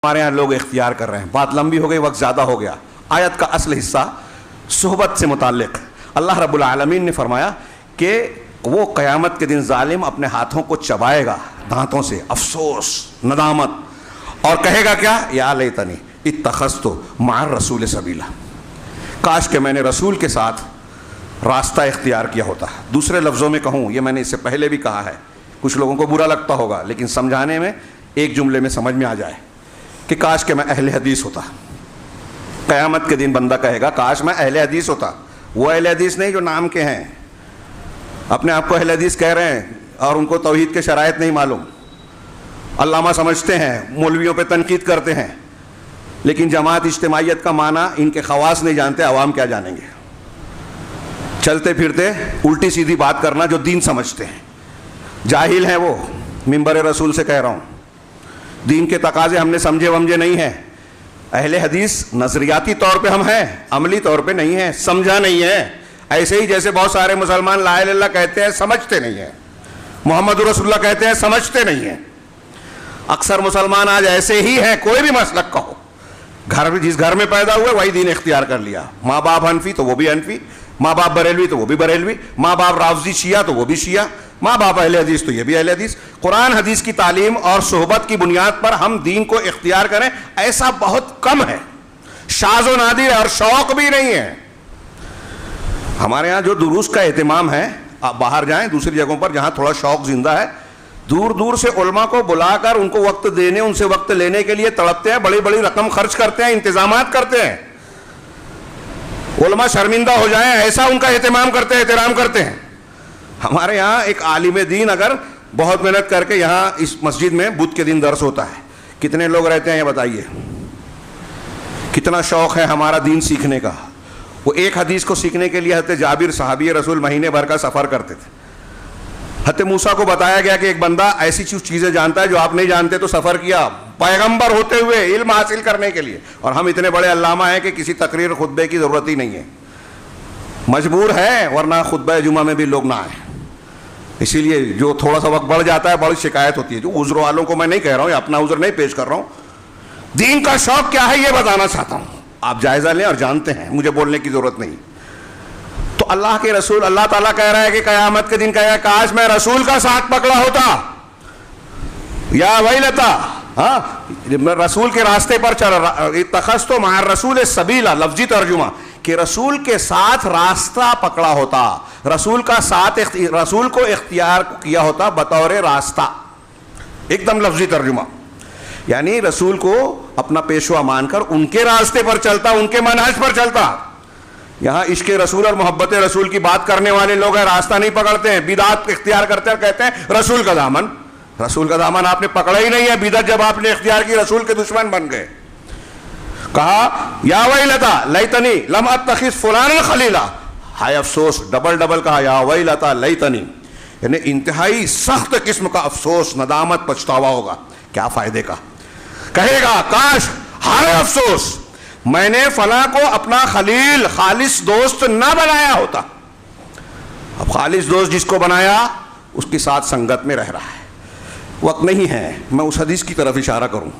ہمارے یہاں لوگ اختیار کر رہے ہیں. بات لمبی ہو گئی, وقت زیادہ ہو گیا. آیت کا اصل حصہ صحبت سے متعلق. اللہ رب العالمین نے فرمایا کہ وہ قیامت کے دن ظالم اپنے ہاتھوں کو چبائے گا دانتوں سے, افسوس, ندامت, اور کہے گا کیا, یا لیتنی اتخذت مع الرسول سبیلا, کاش کہ میں نے رسول کے ساتھ راستہ اختیار کیا ہوتا. دوسرے لفظوں میں کہوں, یہ میں نے اس سے پہلے بھی کہا ہے, کچھ لوگوں کو برا لگتا ہوگا, لیکن سمجھانے میں ایک جملے میں سمجھ میں آ جائے کہ کاش کہ میں اہل حدیث ہوتا. قیامت کے دن بندہ کہے گا کاش میں اہل حدیث ہوتا. وہ اہل حدیث نہیں جو نام کے ہیں, اپنے آپ کو اہل حدیث کہہ رہے ہیں اور ان کو توحید کے شرائط نہیں معلوم, علامہ سمجھتے ہیں, مولویوں پہ تنقید کرتے ہیں, لیکن جماعت اجتماعیت کا معنی ان کے خواص نہیں جانتے, عوام کیا جانیں گے. چلتے پھرتے الٹی سیدھی بات کرنا جو دین سمجھتے ہیں, جاہل ہیں وہ. منبر رسول سے کہہ رہا ہوں, دین کے تقاضے ہم نے سمجھے ومجھے نہیں ہیں. اہل حدیث نظریاتی طور پہ ہم ہیں, عملی طور پہ نہیں ہیں, سمجھا نہیں ہے. ایسے ہی جیسے بہت سارے مسلمان لا الہ الا اللہ کہتے ہیں, سمجھتے نہیں ہیں. محمد رسول اللہ کہتے ہیں, سمجھتے نہیں ہیں. اکثر مسلمان آج ایسے ہی ہیں, کوئی بھی مسلک کا ہو, جس گھر میں پیدا ہوئے وہی دین اختیار کر لیا. ماں باپ حنفی تو وہ بھی حنفی, ماں باپ بریلوی تو وہ بھی بریلوی, ماں باپ رافضی شیعہ تو وہ بھی شیعہ, ماں باپ اہل حدیث تو یہ بھی اہل حدیث. قرآن حدیث کی تعلیم اور صحبت کی بنیاد پر ہم دین کو اختیار کریں, ایسا بہت کم ہے. شاذ و نادر ہے اور شوق بھی نہیں ہے. ہمارے ہاں جو دروس کا اہتمام ہے, آپ باہر جائیں دوسری جگہوں پر جہاں تھوڑا شوق زندہ ہے, دور دور سے علماء کو بلا کر ان کو وقت دینے, ان سے وقت لینے کے لیے تڑپتے ہیں, بڑی بڑی رقم خرچ کرتے ہیں, انتظامات کرتے ہیں. علماء شرمندہ ہو جائیں ایسا ان کا اہتمام کرتے ہیں, احترام کرتے ہیں. ہمارے یہاں ایک عالم دین اگر بہت محنت کر کے یہاں اس مسجد میں بدھ کے دن درس ہوتا ہے, کتنے لوگ رہتے ہیں یہ بتائیے. کتنا شوق ہے ہمارا دین سیکھنے کا. وہ ایک حدیث کو سیکھنے کے لیے حضرت جابر صحابی رسول مہینے بھر کا سفر کرتے تھے. حضرت موسیٰ کو بتایا گیا کہ ایک بندہ ایسی چیزیں جانتا ہے جو آپ نہیں جانتے, تو سفر کیا پیغمبر ہوتے ہوئے علم حاصل کرنے کے لیے. اور ہم اتنے بڑے علامہ ہیں کہ کسی تقریر خطبے کی ضرورت ہی نہیں ہے. مجبور ہے, ورنہ خطبہ جمعہ میں بھی لوگ نہ آئیں. اسی لیے جو تھوڑا سا وقت بڑھ جاتا ہے بڑی شکایت ہوتی ہے. جو عذر والوں کو میں نہیں کہہ رہا ہوں, اپنا عذر نہیں پیش کر رہا ہوں, دین کا شوق کیا ہے یہ بتانا چاہتا ہوں. آپ جائزہ لیں اور جانتے ہیں, مجھے بولنے کی ضرورت نہیں. تو اللہ کے رسول, اللہ تعالیٰ کہہ رہا ہے کہ قیامت کے دن کہے گا کاش میں رسول کا ساتھ پکڑا ہوتا, یا ویلتا, ہاں رسول کے راستے پر چل رہا. اتخذت مع الرسول سبیلا, لفظی ترجمہ کہ رسول کے ساتھ راستہ پکڑا ہوتا, رسول کا ساتھ, رسول کو اختیار کیا ہوتا بطور راستہ. ایک دم لفظی ترجمہ, یعنی رسول کو اپنا پیشوا مان کر ان کے راستے پر چلتا, ان کے منہج پر چلتا. یہاں عشق رسول اور محبت رسول کی بات کرنے والے لوگ ہیں, راستہ نہیں پکڑتے ہیں, بدعت اختیار کرتے ہیں اور کہتے ہیں رسول کا دامن. رسول کا دامن آپ نے پکڑا ہی نہیں ہے. بدعت جب آپ نے اختیار کی رسول کے دشمن بن گئے. کہا یا ویلتا لیتنی لم اتخذ فلانا خلیلا, ہائے افسوس, ڈبل ڈبل کہا یا ویلتا لیتنی, یعنی انتہائی سخت قسم کا افسوس, ندامت, پچھتاوا ہوگا. کیا فائدے کا, کہے گا کاش, ہائے افسوس, میں نے فلاں کو اپنا خلیل, خالص دوست نہ بنایا ہوتا. اب خالص دوست جس کو بنایا اس کے ساتھ سنگت میں رہ رہا ہے. وقت نہیں ہے میں اس حدیث کی طرف اشارہ کروں.